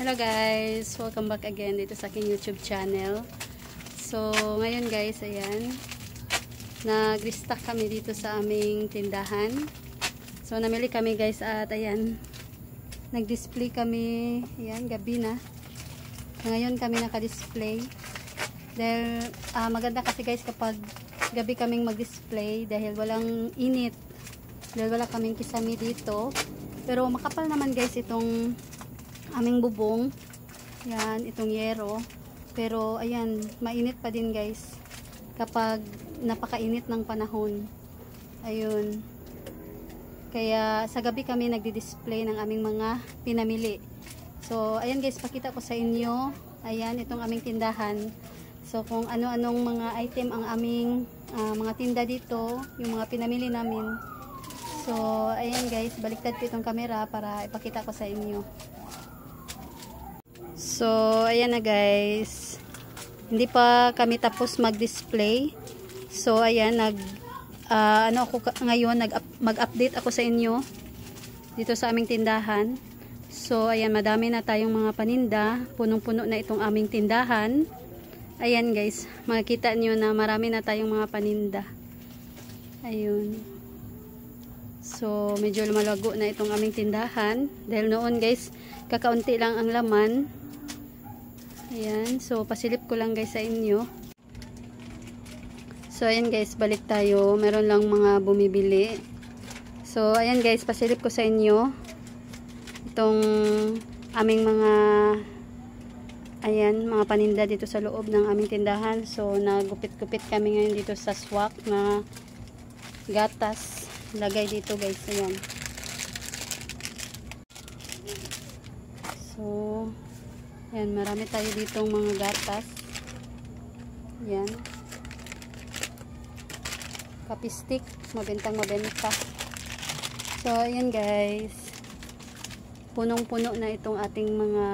Hello guys! Welcome back again dito sa aking YouTube channel. So, ngayon guys, ayan. Nag-restock kami dito sa aming tindahan. So, namili kami guys at ayan. Nag-display kami, ayan, gabi na. Ngayon kami naka-display. Dahil, maganda kasi guys kapag gabi kaming mag-display dahil walang init. Dahil wala kaming kisame dito. Pero makapal naman guys itong aming bubong. Yan, itong yero. Pero ayan, mainit pa din guys kapag napakainit ng panahon. Ayun. Kaya sa gabi kami nagdi-display ng aming mga pinamili. So, ayan guys, pakita ko sa inyo. Ayan, itong aming tindahan. So, kung ano-anong mga item ang aming mga tinda dito, yung mga pinamili namin. So, ayan guys, baliktad ko itong camera para ipakita ko sa inyo. So, ayan na guys. Hindi pa kami tapos mag-display. So, ayan, mag-update ako sa inyo dito sa aming tindahan. So, ayan, madami na tayong mga paninda. Punong-puno na itong aming tindahan. Ayan guys, makikita nyo na marami na tayong mga paninda. Ayun. So, medyo lumalago na itong aming tindahan. Dahil noon guys, kakaunti lang ang laman. Ayan. So, pasilip ko lang guys sa inyo. So, ayan guys, balik tayo. Meron lang mga bumibili. So, ayan guys, pasilip ko sa inyo. Itong aming mga mga paninda dito sa loob ng aming tindahan. So, nagupit-gupit kami ngayon dito sa swak na gatas. Lagay dito guys, ayan. So, ayan, marami tayo ditong mga gatas. Ayan. Kapistik, mabentang mabenta. So, ayan guys. Punong-puno na itong ating mga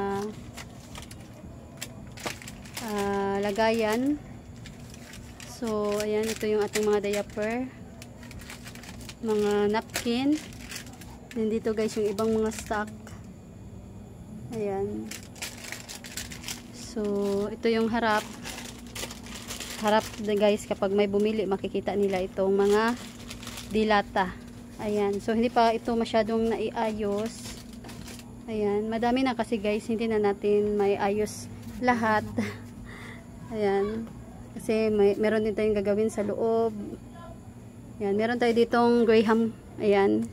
lagayan. So, ayan, ito yung ating mga diaper. Mga napkin. Then dito guys yung ibang mga stock. Ayan. So, ito yung harap. Harap guys, kapag may bumili, makikita nila itong mga dilata. Ayan. So, hindi pa ito masyadong naiayos. Ayan. Madami na kasi guys, hindi na natin may ayos lahat. Ayan. Kasi meron din tayong gagawin sa loob. Ayan. Meron tayo ditong Graham. Ayan.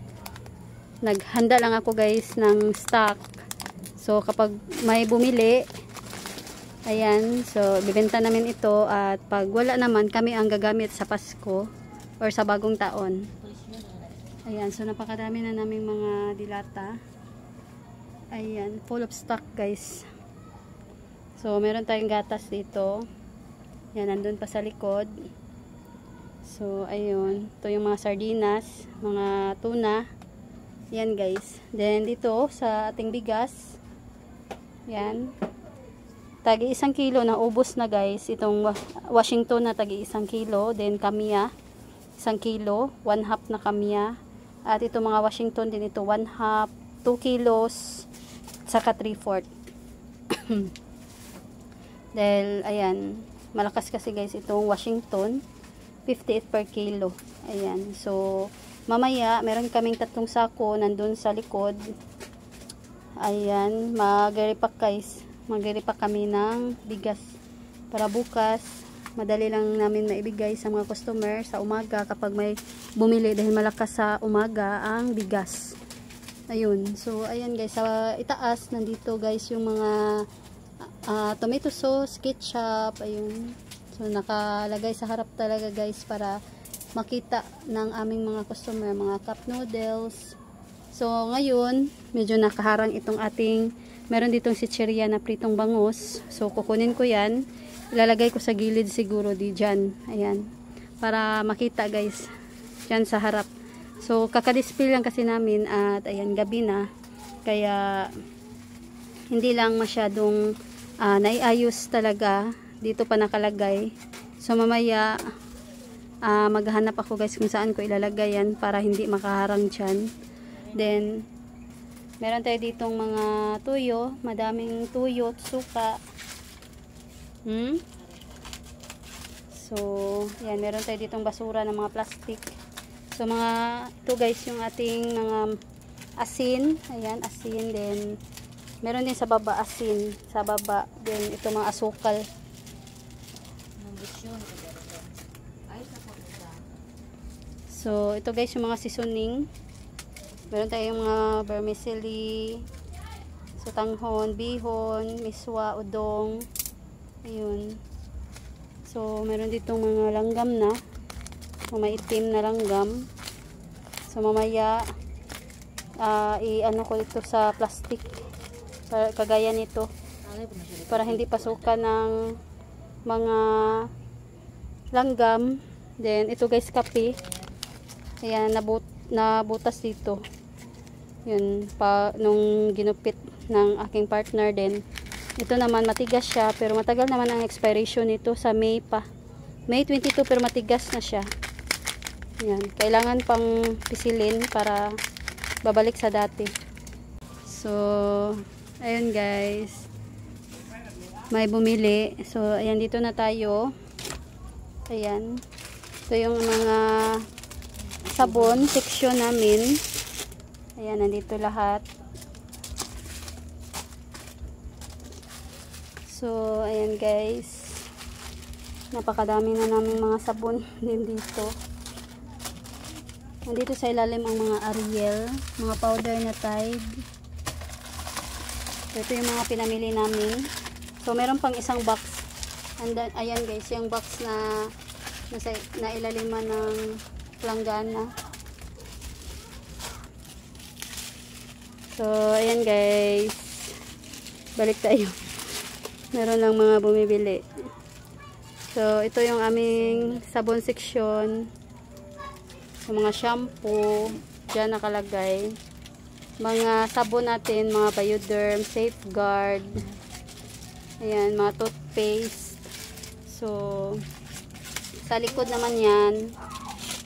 Naghanda lang ako guys ng stock. So, kapag may bumili, ayan, so, bibenta namin ito at pag wala naman, kami ang gagamit sa Pasko or sa bagong taon. Ayan, so, napakadami na naming mga dilata. Ayan, full of stock guys. So, meron tayong gatas dito. Ayan, nandun pa sa likod. So, ayun, ito yung mga sardinas, mga tuna. Ayan guys. Then, dito sa ating bigas. Yan. Tagi 1 kilo na ubos na guys. Itong Washington na tagi 1 kilo. Then Kamiya 1 kilo. 1/2 na Kamiya. At itong mga Washington din ito 1/2, 2 kilos, saka 3/4. Dahil ayan, malakas kasi guys itong Washington. 58 per kilo. Ayan. So, mamaya meron kaming 3 sako nandun sa likod. Ayan, mag-repack guys. Mag-repack kami ng bigas para bukas madali lang namin maibigay sa mga customer sa umaga kapag may bumili dahil malakas sa umaga ang bigas. Ayun. So, ayan guys, sa itaas nandito guys yung mga tomato sauce, ketchup, ayun. So, nakalagay sa harap talaga guys para makita ng aming mga customer, mga cup noodles. So, ngayon, medyo nakaharang itong ating, meron ditong chichirya na pritong bangus. So, kukunin ko yan. Ilalagay ko sa gilid siguro dyan. Ayan. Para makita guys. Dyan sa harap. So, kakadisplay lang kasi namin at ayan, gabi na. Kaya, hindi lang masyadong naiayos talaga. Dito pa nakalagay. So, mamaya, maghanap ako guys kung saan ko ilalagay yan para hindi makaharang dyan. Then, Meron tayo ditong mga tuyo, madaming tuyo, suka. So, yan, meron tayo ditong basura ng mga plastic. So, ito guys, yung ating mga asin. Ayan, asin. Then, meron din sa baba, asin. Sa baba, then, ito mga asukal. So, ito guys, yung mga seasoning. Meron tayong mga vermicelli, sutanghon, bihon, miswa, udong. Ayun. So, meron ditong mga langgam na. Maitim na langgam. So, mamaya, i-ano ko ito sa plastic. Kagaya nito. Para hindi pasukan ng mga langgam. Then, ito guys, kape. Ayan, nabutas dito. Yun, nung ginupit ng aking partner din. Ito naman, matigas siya. Pero matagal naman ang expiration nito sa May pa. May 22 pero matigas na siya. Yan. Kailangan pang pisilin para babalik sa dati. So, ayun guys. May bumili. So, ayan, dito na tayo. Ayan. Ito yung mga sabon section namin. Ayan, nandito lahat. So, ayan guys. Napakadami na namin mga sabon din dito. Nandito sa ilalim ang mga Ariel, mga powder na Tide. So, ito yung mga pinamili namin. So, meron pang isang box. And then, ayan guys, yung box na ilaliman ng langgana. So, ayan guys. Balik tayo. Meron lang mga bumibili. So, ito yung aming sabon section. So, mga shampoo. Diyan nakalagay. Mga sabon natin, mga Bioderm, Safeguard. Ayan, mga toothpaste. So, sa likod naman yan,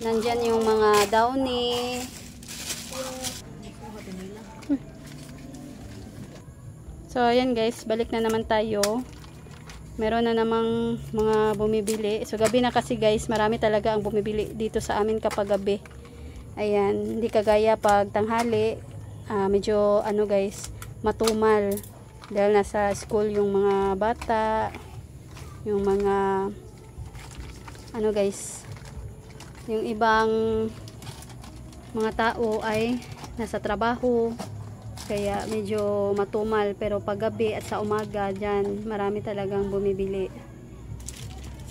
nandyan yung mga Downy. So, ayan guys, balik na naman tayo. Meron na namang mga bumibili. So, gabi na kasi guys, marami talaga ang bumibili dito sa amin kapag gabi. Ayan, hindi kagaya pag tanghali. Medyo, guys, matumal. Dahil nasa school yung mga bata, yung mga, guys, yung ibang mga tao ay nasa trabaho. Kaya medyo matumal, pero paggabi at sa umaga dyan, marami talagang bumibili.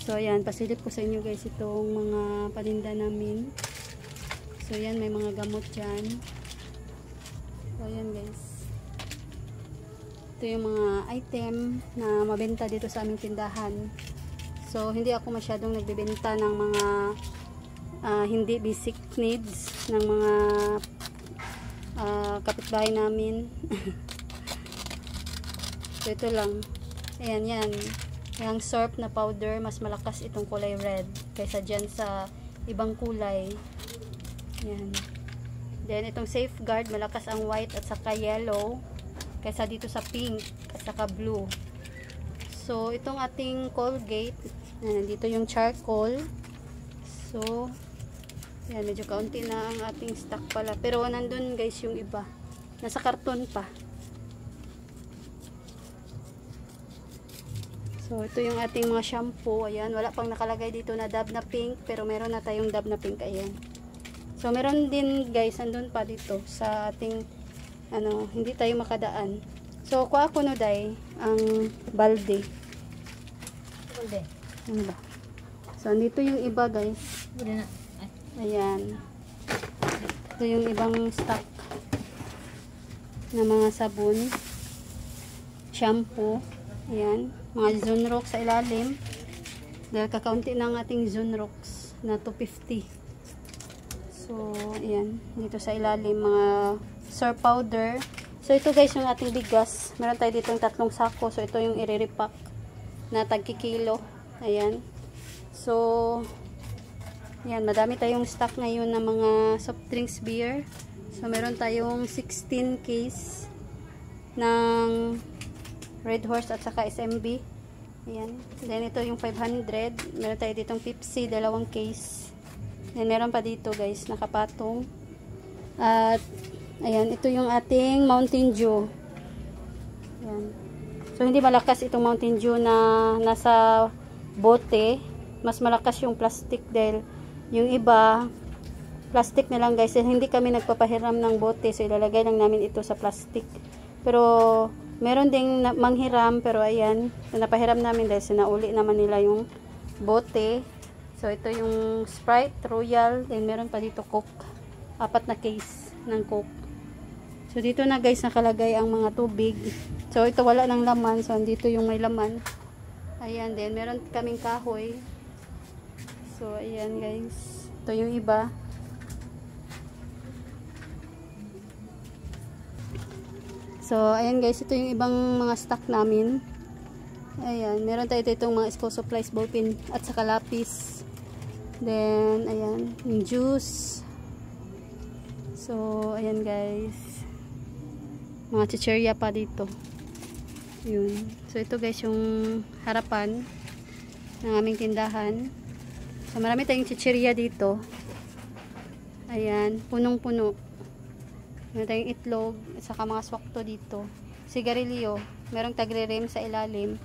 So ayan, pasilip ko sa inyo guys itong mga paninda namin. So ayan, may mga gamot dyan. So ayan guys, ito yung mga item na mabenta dito sa aming tindahan. So hindi ako masyadong nagbebenta ng mga hindi basic needs ng mga kapitbahay namin. So ito lang. Ayan, yan. Yung surf na powder, mas malakas itong kulay red kaysa dyan sa ibang kulay. Ayan. Then itong Safeguard, malakas ang white at saka yellow kaysa dito sa pink at saka blue. So itong ating Colgate, nandito yung charcoal. So yan, medyo kaunti na ang ating stock pala. Pero nandun guys yung iba. Nasa karton pa. So, ito yung ating mga shampoo. Ayan, wala pang nakalagay dito na Dove na pink. Pero meron na tayong Dove na pink. Ayan. So, meron din guys, nandun pa dito sa ating, hindi tayo makadaan. So, kuha ko no day, ang balde. Balde? Ano ba? So, andito yung iba guys. Wala na. Ayan. Ito yung ibang stock na mga sabon, shampoo. Ayan. Mga Zonrox sa ilalim. Dahil kakaunti na ang ating Zonrox na 250. So, ayan. Dito sa ilalim, mga surf powder. So, ito guys yung ating bigas. Meron tayo ditong 3 sako. So, ito yung i-repack na tagkikilo. Ayan. So, yan, madami tayong stock ngayon ng mga soft drinks beer. So, meron tayong 16 case. ng Red Horse at saka SMB. Ayan. Then ito yung 500. Meron tayo ditong Pepsi, dalawang case. Then meron pa dito guys, nakapatong. At ayan, ito yung ating Mountain Dew. Ayan. So hindi malakas itong Mountain Dew na nasa bote. Mas malakas yung plastic dahil yung iba plastic na lang guys. Hindi kami nagpapahiram ng bote. So ilalagay lang namin ito sa plastic. Pero meron ding manghiram. Pero ayan, napahiram namin dahil sinauli naman nila yung bote. So ito yung Sprite, Royal. Then meron pa dito Coke. 4 na case ng Coke. So dito na guys nakalagay ang mga tubig. So ito wala ng laman. So dito yung may laman. Ayan din. Meron kaming kahoy. So ayan guys. Ito yung iba. So, ayan guys, ito yung ibang mga stock namin. Ayan, meron tayo itong mga school supplies, ballpen, at saka lapis. Then, ayan, yung juice. So, ayan guys. Mga chicherya pa dito. Yun. So, ito guys yung harapan ng aming tindahan. So, marami tayong chicherya dito. Ayan, punong-puno. Meron tayong itlog at saka mga swakto dito. Sigarilyo. Merong tagre-rem sa ilalim.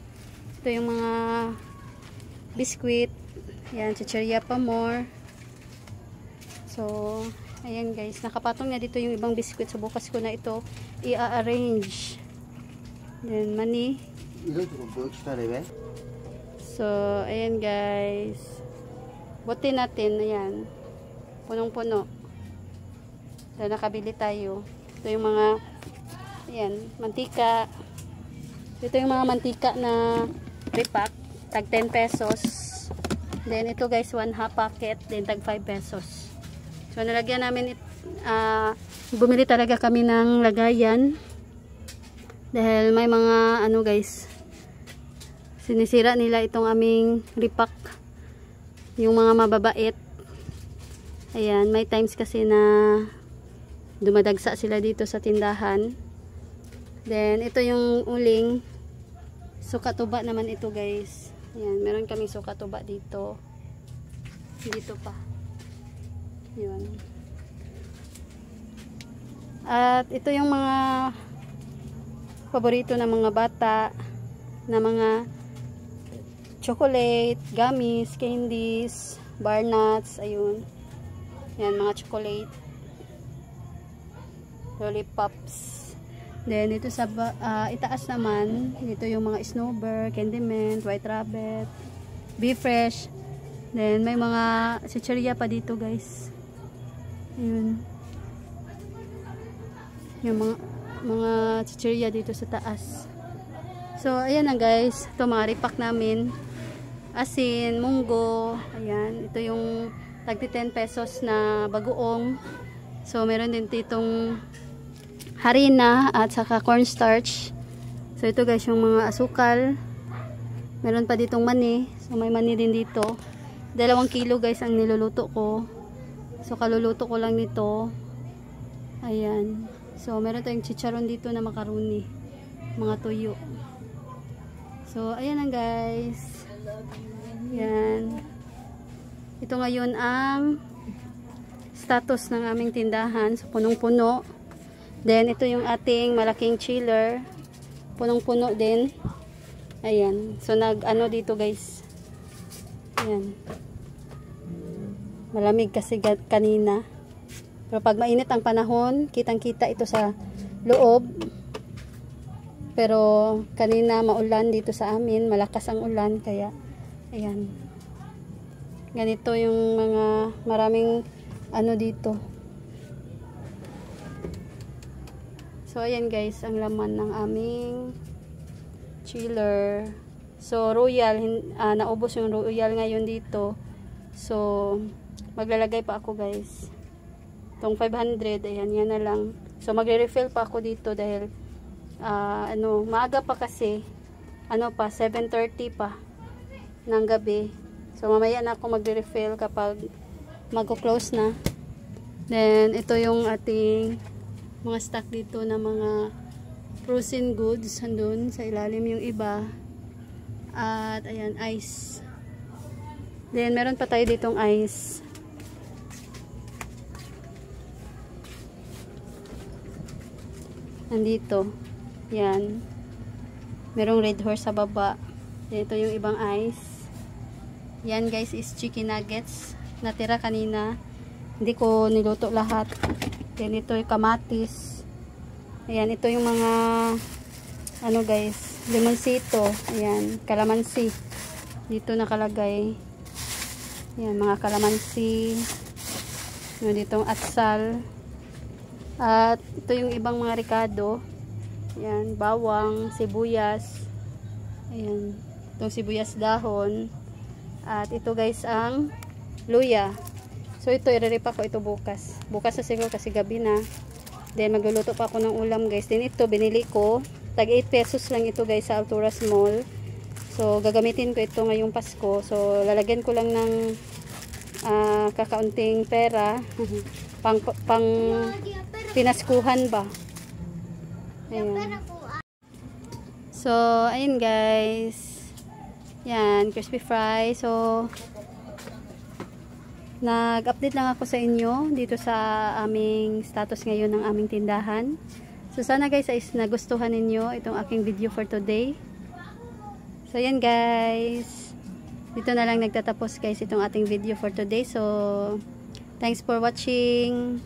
Ito yung mga biskwit. Ayan, chicherya pa more. So, ayan guys. Nakapatong na dito yung ibang biskwit. So, bukas ko na ito i-arrange. Then, money. So, ayan guys. Buti natin. Ayan. Punong-puno. So, nakabili tayo. Ito yung mga ayan, mantika. Ito yung mga mantika na repack. Tag 10 pesos. Then, ito guys, 1 half packet. Then, tag 5 pesos. So, nalagyan namin bumili talaga kami ng lagayan. Dahil may mga, ano guys, sinisira nila itong aming repack. Yung mga mababait. Ayan, may times kasi na dumadagsa sila dito sa tindahan. Then, ito yung uling. Suka-tuba naman ito guys. Ayan, meron kami suka-tuba dito. Dito pa. Yun. At ito yung mga paborito ng mga bata na mga chocolate, gummies, candies, bar nuts, ayun. Ayan, mga chocolate. Lollipops. Then, ito sa itaas naman, dito yung mga Snowbird, Candy Mint, White Rabbit, Be Fresh. Then, may mga chicherya pa dito, guys. Ayun. Yung mga chicherya dito sa taas. So, ayan na, guys. Ito, mga repack namin. Asin, munggo. Ayan. Ito yung tagti 10 pesos na bagoong. So, meron din ditong harina at saka cornstarch. So, ito guys, yung mga asukal. Meron pa ditong mani. So, may mani din dito. 2 kilo guys ang niluluto ko. So, kaluluto ko lang nito. Ayan. So, meron tayong chicharon dito na macaroni. Mga tuyo. So, ayan lang guys. Ayan. Ito ngayon ang status ng aming tindahan. So, punong-puno. Then, ito yung ating malaking chiller. Punong-puno din. Ayan. So, nag-ano dito guys. Ayan. Malamig kasi kanina. Pero pag mainit ang panahon, kitang-kita ito sa loob. Pero, kanina maulan dito sa amin. Malakas ang ulan. Kaya, ayan. Ganito yung mga maraming ano dito. So, ayan guys, ang laman ng aming chiller. So, Royal, naubos yung Royal ngayon dito. So, maglalagay pa ako guys. Itong 500, ayan, yan na lang. So, magre-refill pa ako dito dahil, maaga pa kasi, 7:30 pa ng gabi. So, mamaya na ako magre-refill kapag mag-close na. Then, ito yung ating mga stock dito na mga frozen goods. Andun sa ilalim yung iba. At ayan, ice. Then meron pa tayo ditong ice. Nandito. Yan. Merong red horse sa baba. Ito yung ibang ice. Yan guys is chicken nuggets. Natira kanina. Hindi ko niluto lahat. Then ito yung kamatis. Ayan, ito yung mga ano guys, limoncito. Ayan, kalamansi. Dito nakalagay. Ayan, mga kalamansi. Ditong atsal. At ito yung ibang mga ricado. Ayan, bawang, sibuyas. Ayan, itong sibuyas dahon. At ito guys ang luya. So ito, ireripa ko ito bukas. Bukas na siguro kasi gabi na. Then magluluto pa ako ng ulam guys. Then ito, binili ko. Tag 8 pesos lang ito guys sa Alturas Mall. So gagamitin ko ito ngayong Pasko. So lalagyan ko lang ng kakaunting pera. pang pinaskuhan ba. Ayan. So, ayun guys. Yan, crispy fry. So, nag-update lang ako sa inyo dito sa aming status ngayon ng aming tindahan. So, sana guys ay nagustuhan ninyo itong aking video for today. So, yan guys. Dito na lang nagtatapos guys itong ating video for today. So, thanks for watching.